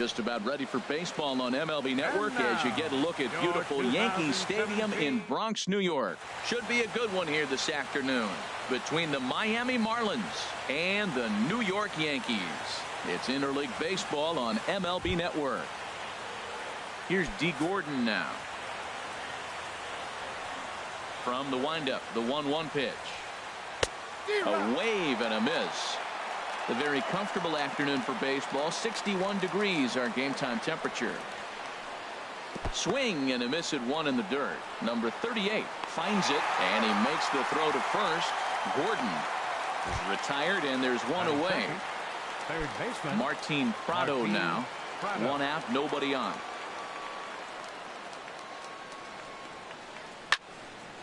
Just about ready for baseball on MLB Network as you get a look at beautiful Yankee Stadium in Bronx, New York. Should be a good one here this afternoon between the Miami Marlins and the New York Yankees. It's interleague baseball on MLB Network. Here's D. Gordon now. From the windup, the 1-1 pitch. A wave and a miss. A very comfortable afternoon for baseball. 61 degrees our game time temperature. Swing and a miss at one in the dirt. Number 38 finds it and he makes the throw to first. Gordon is retired and there's one away. Third baseman Martin Prado now. One out, nobody on.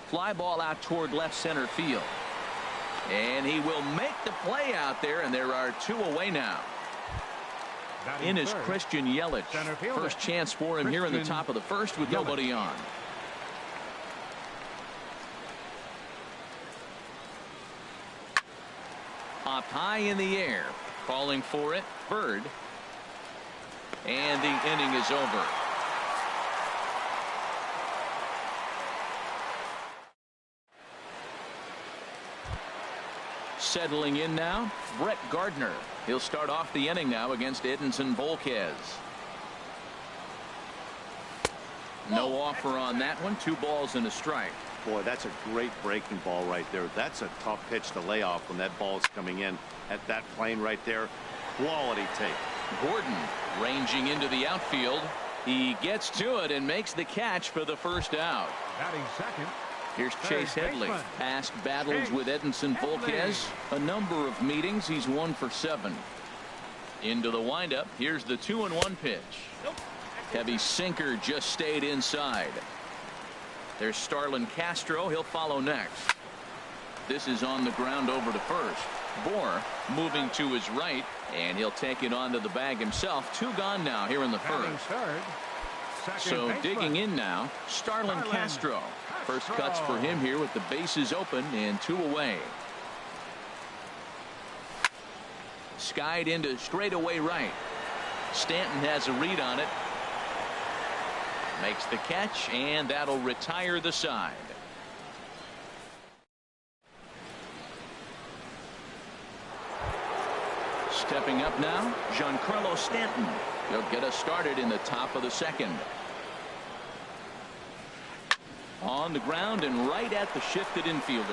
Fly ball out toward left center field. And he will make the play out there, and there are two away now. In is Christian Yelich. First chance for him here in the top of the first with nobody on. Popped high in the air. Calling for it, Bird. And the inning is over. Settling in now, Brett Gardner. He'll start off the inning now against Edinson Volquez. No offer on that one. 2 balls and a strike. Boy, that's a great breaking ball right there. That's a tough pitch to lay off when that ball's coming in at that plane right there. Quality take. Gordon ranging into the outfield. He gets to it and makes the catch for the first out. Batting second. Here's Chase Headley. Past battles with Edinson Volquez. A number of meetings. He's 1 for 7. Into the windup. Here's the 2-1 pitch. Heavy sinker just stayed inside. There's Starlin Castro. He'll follow next. This is on the ground over to first. Bohr moving to his right, and he'll take it onto the bag himself. 2 gone now here in the first. So digging in now, Starlin Castro. First cuts for him here with the bases open and 2 away. Skied into straightaway right. Stanton has a read on it. Makes the catch, and that'll retire the side. Stepping up now, Giancarlo Stanton. He'll get us started in the top of the second. On the ground and right at the shifted infielders.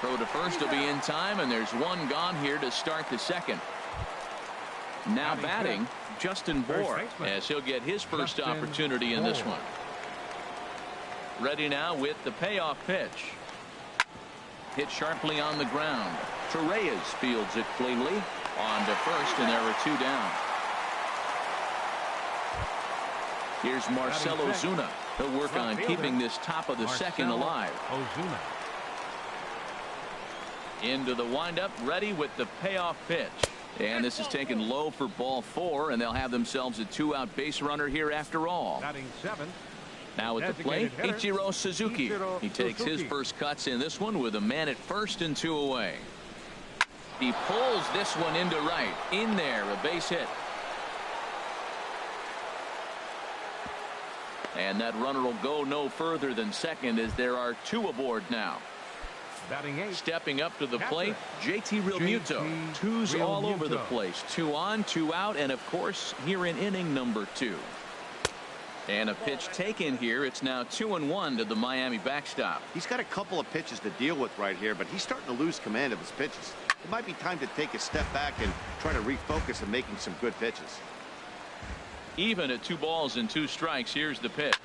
Throw to first will be in time, and there's 1 gone here to start the second. Now batting, Justin Bohr, as he'll get his first opportunity in this one. Ready now with the payoff pitch. Hit sharply on the ground. Torreyes fields it cleanly. On to first, and there are 2 down. Here's Marcell Ozuna. He'll work on keeping this top of the second alive. Into the windup, ready with the payoff pitch. And this is taken low for ball 4, and they'll have themselves a 2-out base runner here after all. Now at the plate, Ichiro Suzuki. He takes his first cuts in this one with a man at first and 2 away. He pulls this one into right. In there, a base hit. And that runner will go no further than second as there are 2 aboard now. Stepping up to the plate, JT Realmuto. 2s all over the place. 2 on, 2 out, and of course here in inning number 2. And a pitch taken here. It's now 2-1 to the Miami backstop. He's got a couple of pitches to deal with right here, but he's starting to lose command of his pitches. It might be time to take a step back and try to refocus on making some good pitches. Even at 2 balls and 2 strikes, here's the pitch.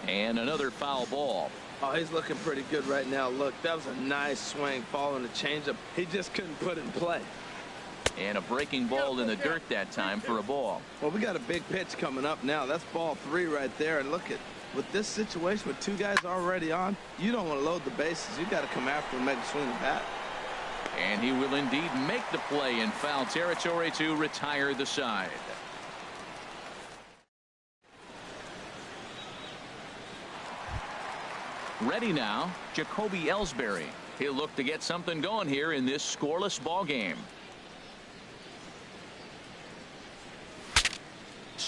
And another foul ball. Oh, he's looking pretty good right now. Look, that was a nice swing following the changeup. He just couldn't put it in play. And a breaking ball in the dirt that time for a ball. Well, we got a big pitch coming up now. That's ball 3 right there. And look at, with this situation with 2 guys already on, you don't want to load the bases. You got to come after him, make him swing the bat. And he will indeed make the play in foul territory to retire the side. Ready now, Jacoby Ellsbury. He'll look to get something going here in this scoreless ball game.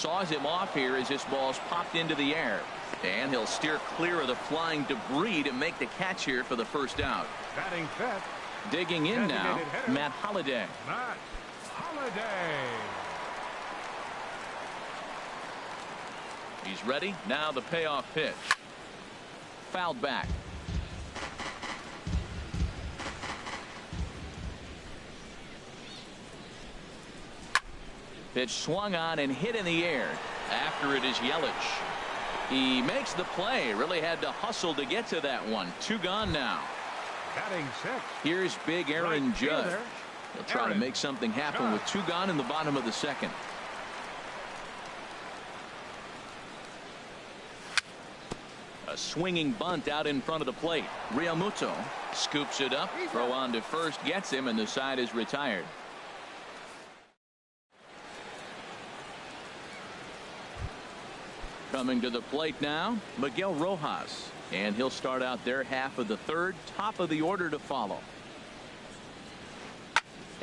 saws him off here as this ball's popped into the air. And he'll steer clear of the flying debris to make the catch here for the first out. Batting fifth. Digging in now, Designated hitter, Matt Holliday. Matt Holliday. He's ready. Now the payoff pitch. Fouled back. Pitch swung on and hit in the air. After it is Yelich. He makes the play. Really had to hustle to get to that one. 2 gone now. Batting sixth. Here's big Aaron Right Judge. fielder, He'll try to Aaron make something happen with 2 gone in the bottom of the second. A swinging bunt out in front of the plate. Realmuto scoops it up. Throw on to first gets him, and the side is retired. Coming to the plate now, Miguel Rojas. And he'll start out their half of the third. Top of the order to follow.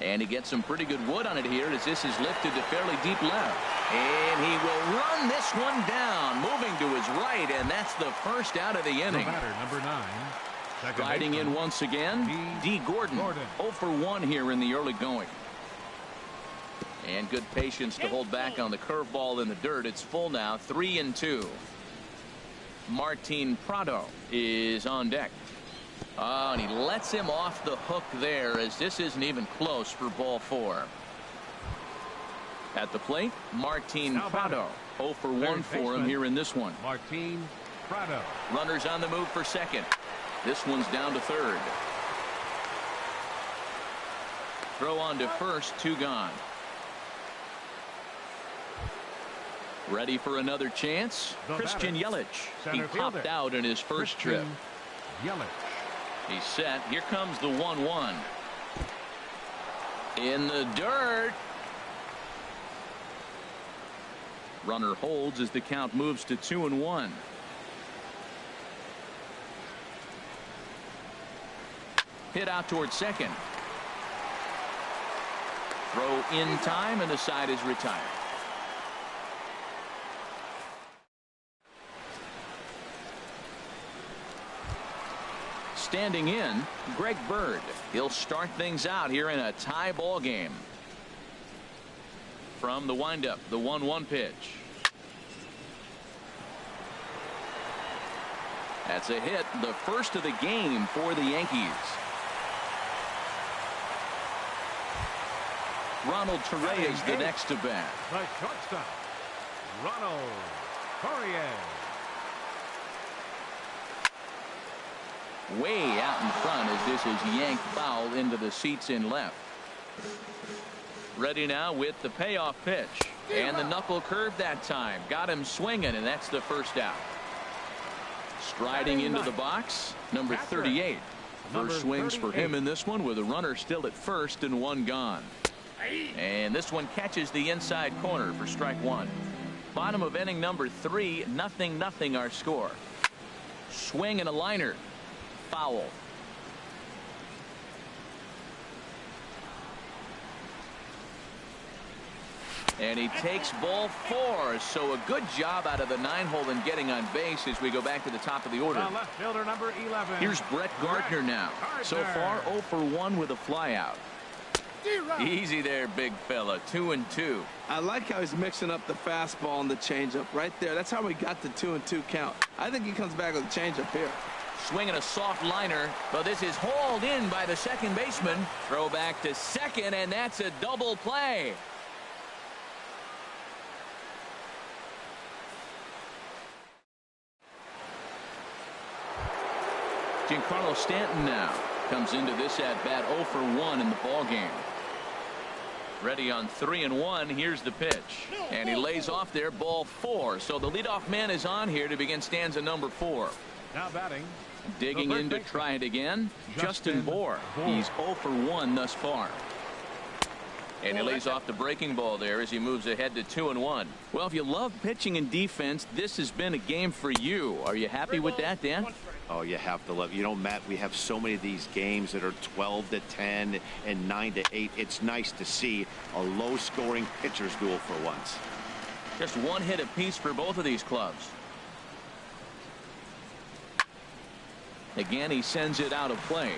And he gets some pretty good wood on it here as this is lifted to fairly deep left. And he will run this one down, moving to his right, and that's the first out of the inning. The batter, number 9. Riding in once again, D. Gordon. 0 for 1 here in the early going. And good patience to hold back on the curveball in the dirt. It's full now, 3-2. Martin Prado is on deck. Oh, and he lets him off the hook there as this isn't even close for ball 4. At the plate, Martin Prado. 0 for 1 for him here in this one. Martin Prado. Runners on the move for second. This one's down to third. Throw on to first, 2 gone. Ready for another chance. Christian Yelich. He popped out in his first trip. Yelich. He's set. Here comes the 1-1. In the dirt. Runner holds as the count moves to 2-1. Hit out towards second. Throw in time, and the side is retired. Standing in, Greg Bird. He'll start things out here in a tie ball game. From the windup, the 1-1 pitch. That's a hit, the first of the game for the Yankees. Ronald Torreyes is the next to bat. The shortstop, Ronald Torreyes. Way out in front as this is yanked foul into the seats in left. Ready now with the payoff pitch. And the knuckle curve that time. Got him swinging, and that's the first out. Striding into the box, number 38. First swings for him in this one with a runner still at first and 1 gone. And this one catches the inside corner for strike 1. Bottom of inning number 3, 0-0 our score. Swing and a liner. Foul. And he takes ball 4. So a good job out of the 9-hole in getting on base as we go back to the top of the order. The left fielder, number 11. Here's Brett Gardner now. So far 0 for 1 with a flyout. Easy there, big fella. 2-2. I like how he's mixing up the fastball and the changeup right there. That's how we got the 2-2 count. I think he comes back with a changeup here. Swinging a soft liner, but this is hauled in by the second baseman. Throw back to second, and that's a double play. Giancarlo Stanton now comes into this at bat 0 for 1 in the ball game. Ready on 3-1. Here's the pitch, and he lays off there, ball 4. So the leadoff man is on here to begin stanza number 4. Now batting. Digging in to try it again, Justin Bour. He's 0 for 1 thus far. And he lays off the breaking ball there as he moves ahead to 2-1. Well, if you love pitching and defense, this has been a game for you. Are you happy with that, Dan? Oh, you have to love. You know, Matt, we have so many of these games that are 12-10 and 9-8. It's nice to see a low-scoring pitcher's duel for once. Just one hit apiece for both of these clubs. Again, he sends it out of play.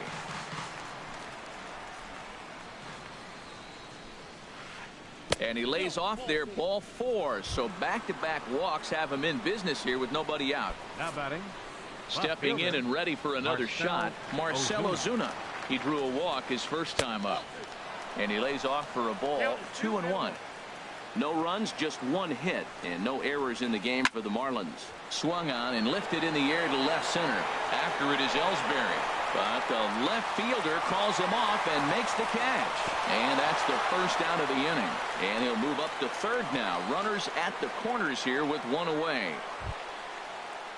And he lays off there, ball 4. So back-to-back walks have him in business here with nobody out. Now batting. Stepping in and ready for another shot, Marcell Ozuna. He drew a walk his first time up. And he lays off for a ball, 2-1. No runs, just one hit, and no errors in the game for the Marlins. Swung on and lifted in the air to left center. After it is Ellsbury. But the left fielder calls him off and makes the catch. And that's the first out of the inning. And he'll move up to third now. Runners at the corners here with one away.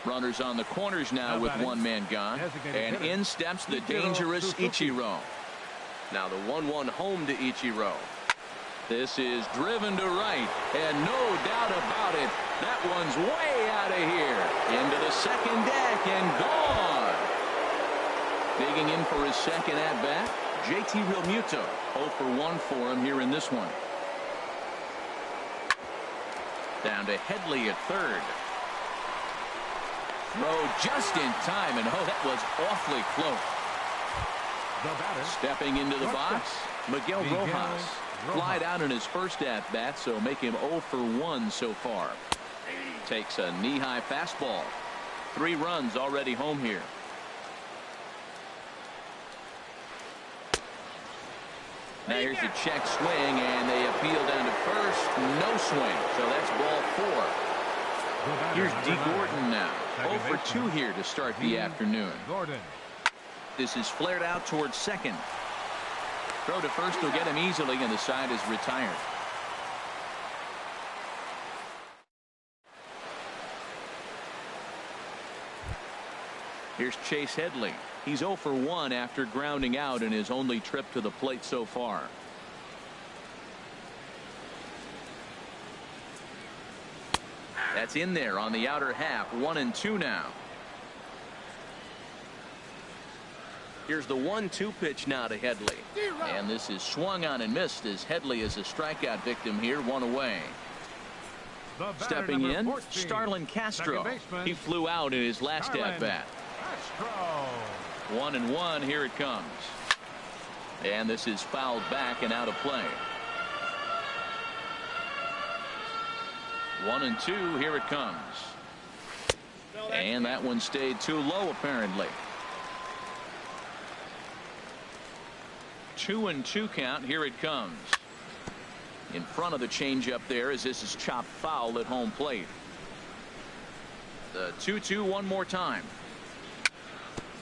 Runners on the corners now with one man gone. And in steps the dangerous Ichiro. Now the 1-1 home to Ichiro. This is driven to right, and no doubt about it, that one's way out of here. Into the second deck and gone. Digging in for his second at-bat, JT Realmuto. 0 for 1 for him here in this one. Down to Headley at third. Throw just in time, and oh, that was awfully close. Stepping into the box, Miguel Rojas. Flied out in his first at-bat, so make him 0 for 1 so far. Takes a knee-high fastball. 3 runs already home here. Now here's a check swing, and they appeal down to first. No swing, so that's ball 4. Here's D. Gordon now. 0 for 2 here to start the afternoon. This is flared out towards second. Throw to first will get him easily, and the side is retired. Here's Chase Headley. He's 0 for 1 after grounding out in his only trip to the plate so far. That's in there on the outer half. 1-2 now. Here's the 1-2 pitch now to Headley. And this is swung on and missed as Headley is a strikeout victim here, 1 away. Stepping in, 14, Starlin Castro. He flew out in his last at-bat. 1-1, here it comes. And this is fouled back and out of play. 1-2, here it comes. And that one stayed too low apparently. 2-2 count. Here it comes. In front of the changeup there as this is chopped foul at home plate. The 2-2 one more time.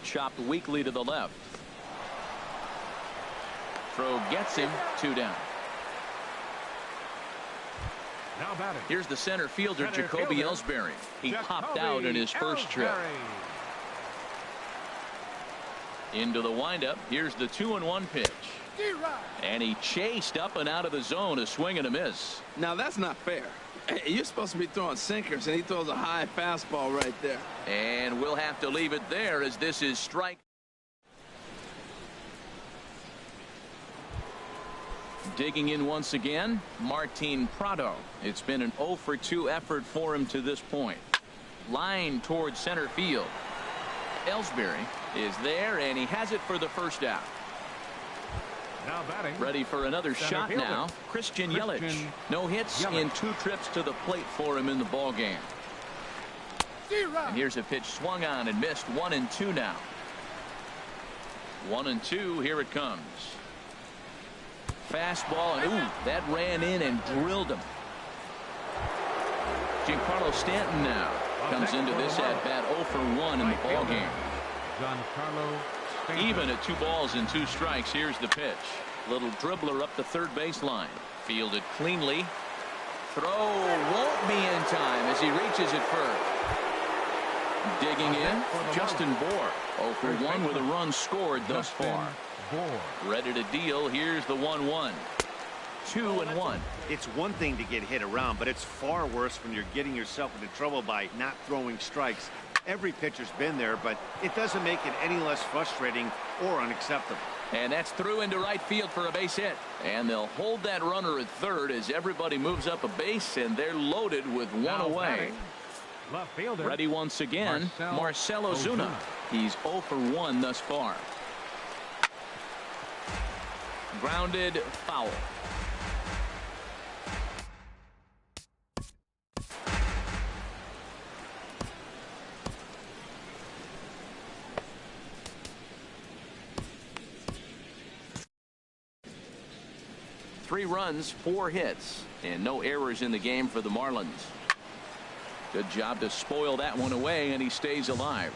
Chopped weakly to the left. Throw gets him. 2 down. Now batting. Here's the center fielder, Jacoby Ellsbury. He popped out in his first trip. Into the windup. Here's the 2-1 pitch. And he chased up and out of the zone, a swing and a miss. Now that's not fair. You're supposed to be throwing sinkers, and he throws a high fastball right there. And we'll have to leave it there as this is strike. Digging in once again, Martin Prado. It's been an 0 for 2 effort for him to this point. Line towards center field. Ellsbury is there, and he has it for the first out. Now batting. Ready for another shot fielder. now. Christian Yelich. No hits in 2 trips to the plate for him in the ball game. And here's a pitch swung on and missed. 1-2 now. 1-2. Here it comes. Fastball, and ooh, that ran in and drilled him. Giancarlo Stanton now comes into this at bat 0 for 1 in the ball game. Even at 2 balls and 2 strikes. Here's the pitch. Little dribbler up the third baseline. Fielded cleanly. Throw won't be in time as he reaches it first. Digging in, Justin Bour. 0 for 1 with a run scored thus far. Ready to deal. Here's the 1-1. 2-1. It's one thing to get hit around, but it's far worse when you're getting yourself into trouble by not throwing strikes. Every pitcher's been there, but it doesn't make it any less frustrating or unacceptable. And that's through into right field for a base hit. And they'll hold that runner at third as everybody moves up a base, and they're loaded with one away. Left fielder. Ready once again, Marcell Ozuna. He's 0 for 1 thus far. Grounded, foul. Three runs, 4 hits, and no errors in the game for the Marlins. Good job to spoil that one away, and he stays alive.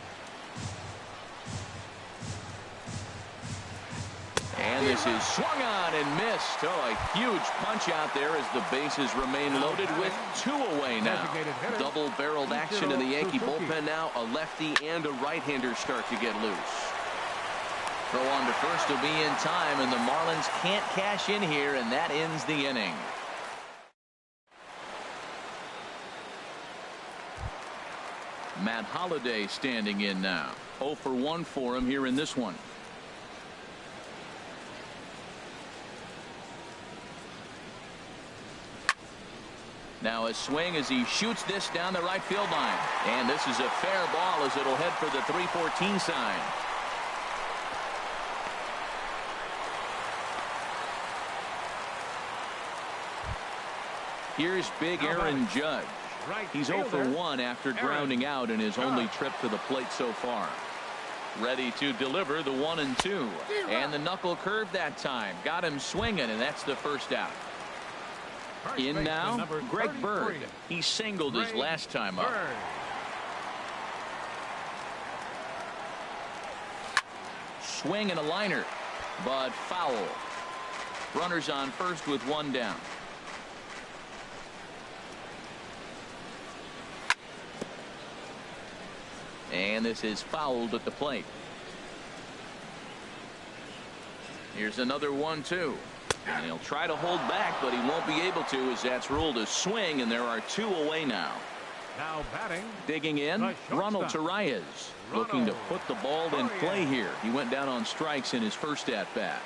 And this is swung on and missed. Oh, a huge punch out there as the bases remain loaded with 2 away now. Double-barreled action in the Yankee bullpen now. A lefty and a right-hander start to get loose. Throw on to first will be in time, and the Marlins can't cash in here, and that ends the inning. Matt Holliday standing in now. 0 for 1 for him here in this one. Now a swing as he shoots this down the right field line. And this is a fair ball as it'll head for the 314 sign. Here's big Aaron Judge. He's 0 for 1 after grounding out in his only trip to the plate so far. Ready to deliver the 1-2. And the knuckle curve that time. Got him swinging, and that's the first out. In now, Greg Bird. He singled his last time up. Swing and a liner, but foul. Runners on first with 1 down. And this is fouled at the plate. Here's another 1-2. And he'll try to hold back, but he won't be able to as that's ruled a swing, and there are 2 away now. Now batting. Digging in, Ronald Torreyes. Looking to put the ball in play here. He went down on strikes in his first at-bat.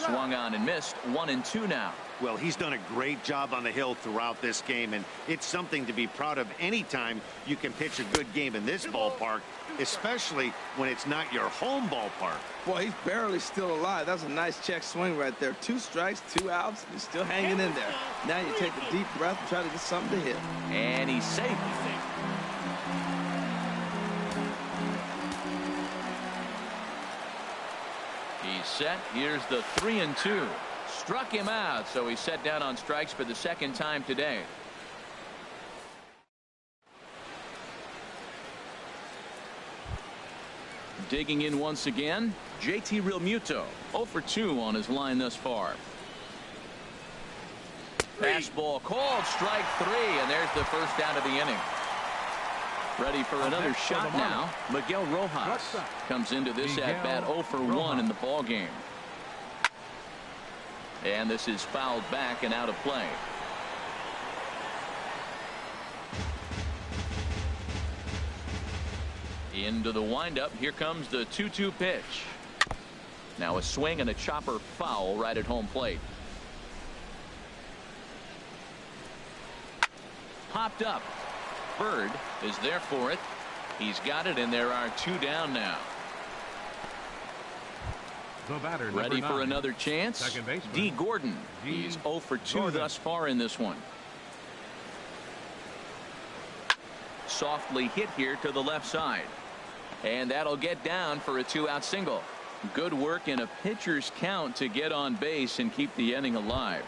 Swung on and missed. 1-2 now. Well, he's done a great job on the hill throughout this game, and it's something to be proud of anytime you can pitch a good game in this ballpark, especially when it's not your home ballpark. Boy, he's barely still alive. That's a nice check swing right there. 2 strikes, 2 outs. He's still hanging in there. Now you take a deep breath and try to get something to hit. And he's safe. He's set. Here's the 3-2. Struck him out, so he's set down on strikes for the 2nd time today. Digging in once again, JT Realmuto. 0 for 2 on his line thus far. Fastball called, strike 3, and there's the first out of the inning. Ready for another shot now. Miguel Rojas comes into this at-bat 0 for 1 in the ball game. And this is fouled back and out of play. Into the windup. Here comes the 2-2 pitch. Now a swing and a chopper foul right at home plate. Popped up. Bird is there for it. He's got it, and there are 2 down now. Ready for another chance. D. Gordon. He's 0 for 2 thus far in this one. Softly hit here to the left side. And that'll get down for a 2-out single. Good work in a pitcher's count to get on base and keep the inning alive.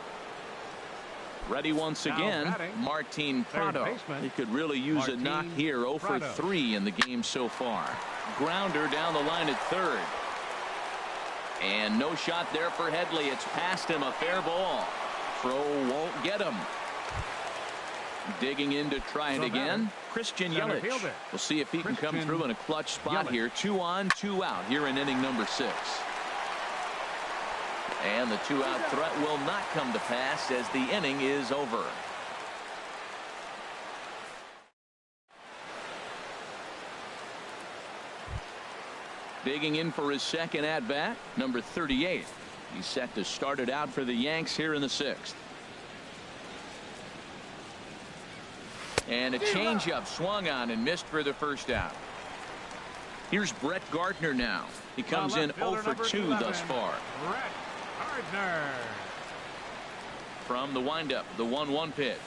Ready once again, Martin Prado. He could really use a knock here. 0 for 3 in the game so far. Grounder down the line at third. And no shot there for Headley. It's past him, a fair ball. Throw won't get him. Digging in to try it again. Christian Yelich. We'll see if he can come through in a clutch spot here. 2 on, 2 out here in inning number 6. And the 2-out threat will not come to pass as the inning is over. Digging in for his second at-bat, number 38. He's set to start it out for the Yanks here in the 6th. And a changeup swung on and missed for the first out. Here's Brett Gardner now. He comes in 0 for 2 thus far. Brett Gardner. From the windup, the 1-1 pitch.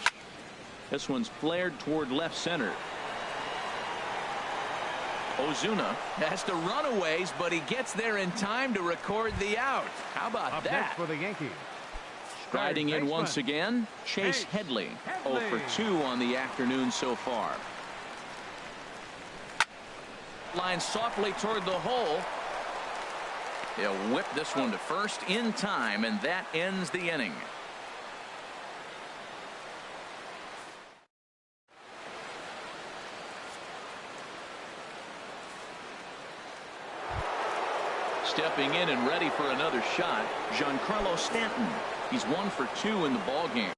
This one's flared toward left center. Ozuna has to run a ways, but he gets there in time to record the out. How about Up that? next for the Yankees. Striding in once again, Chase Headley. 0 for 2 on the afternoon so far. Line softly toward the hole. He'll whip this one to first in time, and that ends the inning. Stepping in and ready for another shot, Giancarlo Stanton. He's 1 for 2 in the ballgame.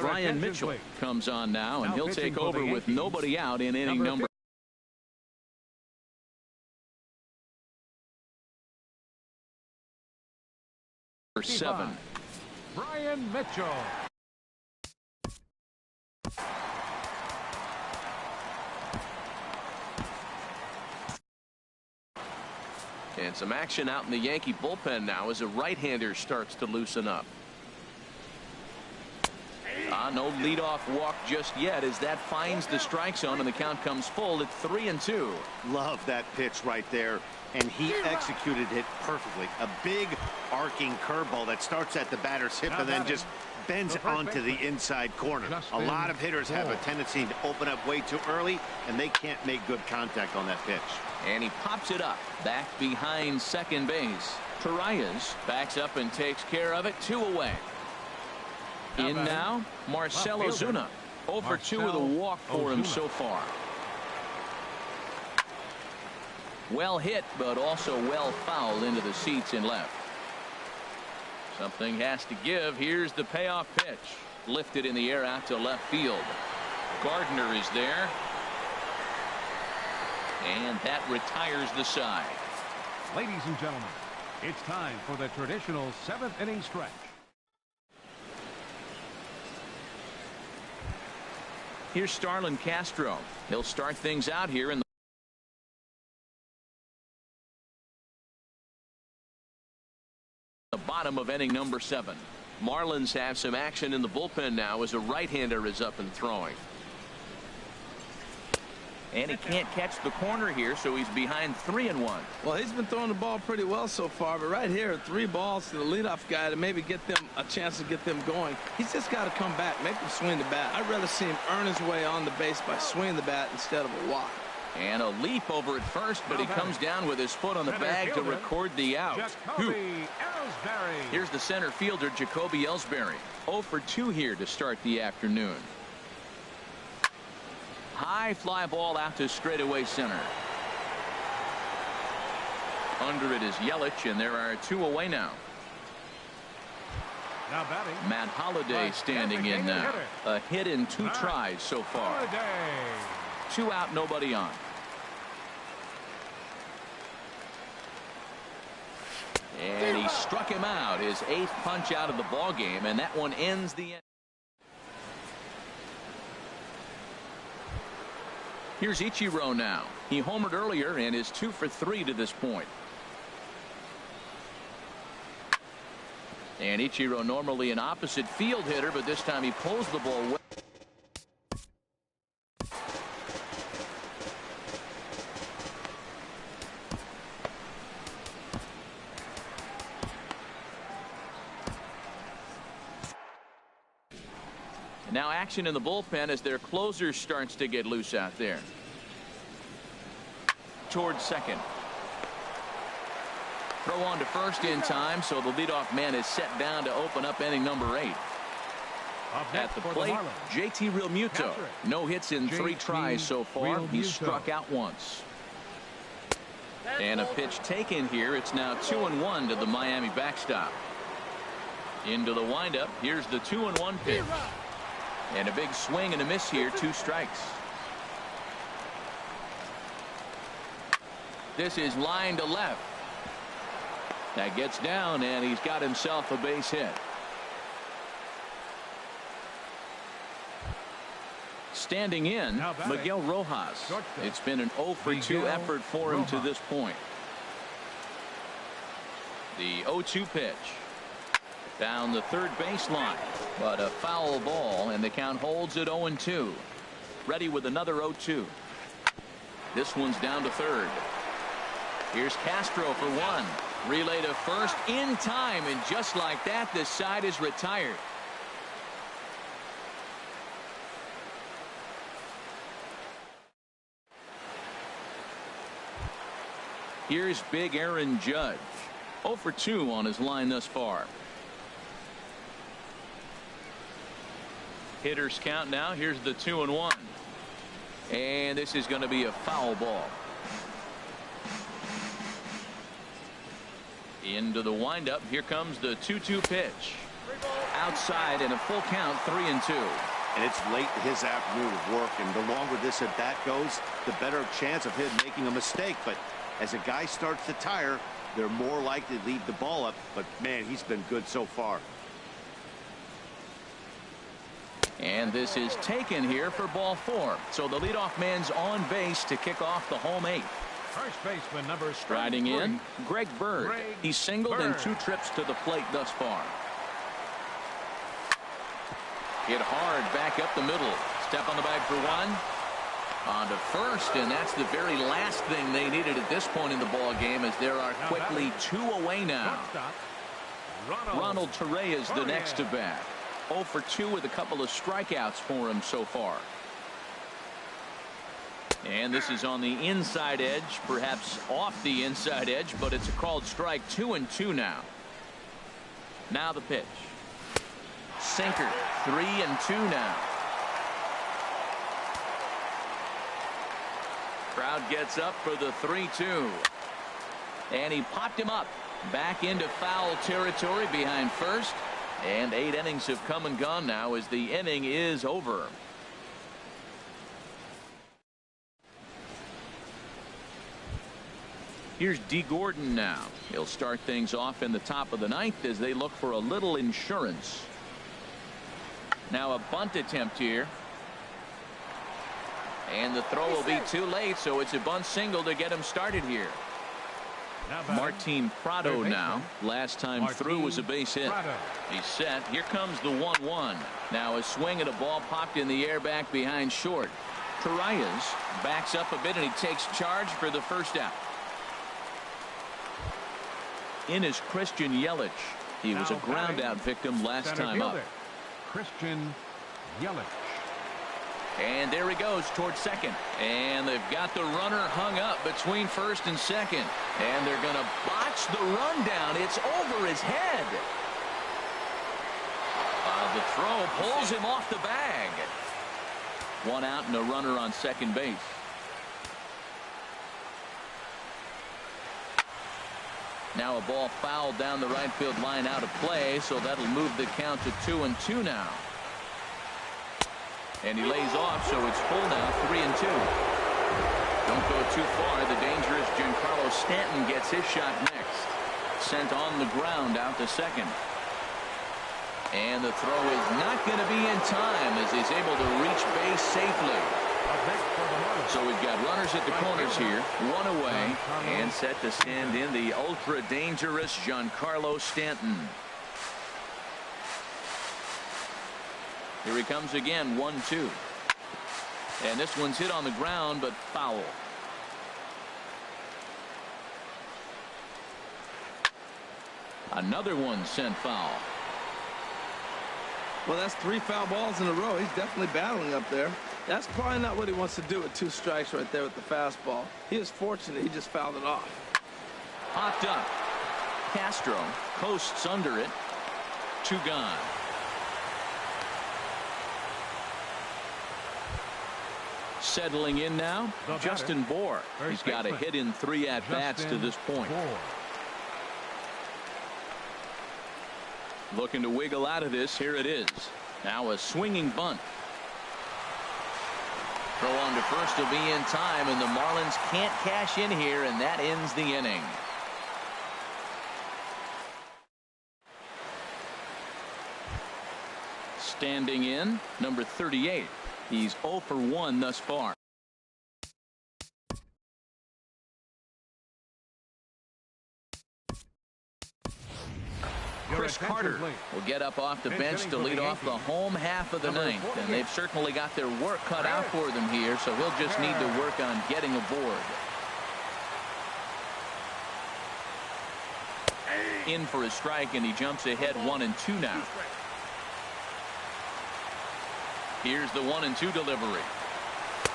Brian Mitchell comes on now, and he'll take over with nobody out in inning number 7. Brian Mitchell. And some action out in the Yankee bullpen now as a right-hander starts to loosen up. No leadoff walk just yet as that finds the strike zone and the count comes full at 3-2. Love that pitch right there, and he executed it perfectly. A big arcing curveball that starts at the batter's hip and then just bends onto the inside corner. A lot of hitters have a tendency to open up way too early, and they can't make good contact on that pitch. And he pops it up back behind second base. Torreyes backs up and takes care of it. 2 away. In now, Marcell Ozuna. 0 for 2 with a walk for him so far. Well hit, but also well fouled into the seats in left. Something has to give. Here's the payoff pitch. Lifted in the air out to left field. Gardner is there. And that retires the side. Ladies and gentlemen, it's time for the traditional 7th inning stretch. Here's Starlin Castro. He'll start things out here in the bottom of inning number 7. Marlins have some action in the bullpen now as a right-hander is up and throwing. And he can't catch the corner here, so he's behind 3-1. Well, he's been throwing the ball pretty well so far, but right here, 3 balls to the leadoff guy to maybe get them a chance to get them going. He's just got to come back, make him swing the bat. I'd rather see him earn his way on the base by swinging the bat instead of a walk. And a leap over at first, but he comes down with his foot on the bag to record the out. Here's the center fielder, Jacoby Ellsbury. 0 for 2 here to start the afternoon. High fly ball out to straightaway center. Under it is Yelich, and there are 2 away now. Now batting, Matt Holliday standing in now. A hit in 2 tries so far. 2 out, nobody on. And he struck him out, his 8th punch out of the ball game, and that one ends the end. Here's Ichiro now. He homered earlier and is 2 for 3 to this point. And Ichiro normally an opposite field hitter, but this time he pulls the ball well. Now action in the bullpen as their closer starts to get loose out there. Towards second. Throw on to first in time, so the leadoff man is set down to open up inning number 8. At the plate, JT Realmuto. No hits in 3 tries so far. He's struck out once. And a pitch taken here. It's now 2-1 to the Miami backstop. Into the windup. Here's the 2-1 pitch. And a big swing and a miss here, 2 strikes. This is line to left. That gets down, and he's got himself a base hit. Standing in, Miguel Rojas. It's been an 0 for 2 effort for him to this point. The 0-2 pitch. Down the third baseline, but a foul ball, and the count holds at 0-2. Ready with another 0-2. This one's down to third. Here's Castro for 1. Relay to first in time, and just like that, this side is retired. Here's big Aaron Judge. 0 for 2 on his line thus far. Hitters count now. Here's the 2-1. And this is going to be a foul ball. Into the windup. Here comes the 2-2 pitch. Outside and a full count, 3-2. And it's late in his afternoon of work, and the longer this at bat goes, the better chance of him making a mistake. But as a guy starts to tire, they're more likely to leave the ball up. But man, he's been good so far. And this is taken here for ball 4. So the leadoff man's on base to kick off the home 8th. First baseman number Striding in, Greg Bird. He's singled in 2 trips to the plate thus far. Hit hard back up the middle. Step on the bag for 1. On to first, and that's the very last thing they needed at this point in the ball game, as there are quickly 2 away now. Ronald Torreyes the next to bat. 0 for 2 with a couple of strikeouts for him so far. And this is on the inside edge, perhaps off the inside edge, but it's a called strike. 2-2 now. Now the pitch. Sinker. 3-2 now. Crowd gets up for the 3-2. And he popped him up. Back into foul territory behind first. And 8 innings have come and gone now as the inning is over. Here's D. Gordon now. He'll start things off in the top of the 9th as they look for a little insurance. Now a bunt attempt here. And the throw will be too late, so it's a bunt single to get him started here. Martin Prado now. Last time through was a base hit. He's set. Here comes the 1-1. Now a swing and a ball popped in the air back behind short. Torreyes backs up a bit and he takes charge for the first out. In is Christian Yelich. He was a ground out victim last time up. Christian Yelich. And there he goes towards second. And they've got the runner hung up between first and second. And they're going to botch the rundown. It's over his head. The throw pulls him off the bag. 1 out and a runner on second base. Now a ball fouled down the right field line out of play, so that'll move the count to 2-2 now. And he lays off, so it's full now, 3-2. Don't go too far. The dangerous Giancarlo Stanton gets his shot next. Sent on the ground out to second. And the throw is not going to be in time as he's able to reach base safely. So we've got runners at the corners here, 1 away, and set to stand in the ultra dangerous Giancarlo Stanton. Here he comes again, 1-2. And this one's hit on the ground, but foul. Another one sent foul. Well, that's 3 foul balls in a row. He's definitely battling up there. That's probably not what he wants to do with 2 strikes right there with the fastball. He is fortunate he just fouled it off. Popped up. Castro coasts under it. 2 gone. Settling in now, Justin Bour. He's got a hit in 3 at-bats to this point. Looking to wiggle out of this. Here it is. Now a swinging bunt. Throw on to first will be in time, and the Marlins can't cash in here, and that ends the inning. Standing in, number 38. He's 0 for 1 thus far. Chris Carter will get up off the bench to lead off the home half of the ninth, and they've certainly got their work cut out for them here, so he'll just need to work on getting aboard. In for a strike, and he jumps ahead 1-2 now. Here's the 1-2 delivery.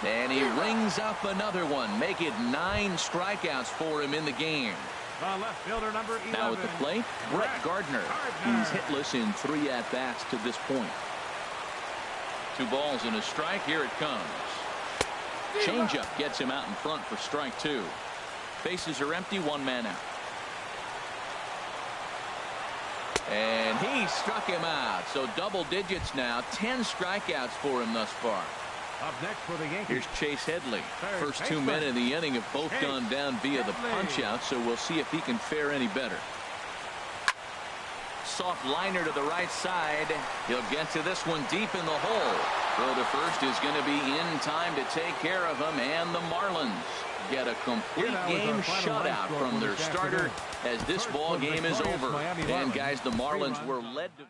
And he rings up another one. Make it 9 strikeouts for him in the game. Left fielder number 11. Now at the plate, Brett Gardner. He's hitless in 3 at-bats to this point. 2 balls and a strike. Here it comes. Changeup gets him out in front for strike 2. Bases are empty, 1 man out. And he struck him out. So double digits now. 10 strikeouts for him thus far. Up next for the Yankees. Here's Chase Headley. First 2 men in the inning have both gone down via the punch-out, so we'll see if he can fare any better. Soft liner to the right side. He'll get to this one deep in the hole. Throw to first is going to be in time to take care of him, and the Marlins get a complete game shutout from their starter as this ball game is over. And guys, the Marlins were led to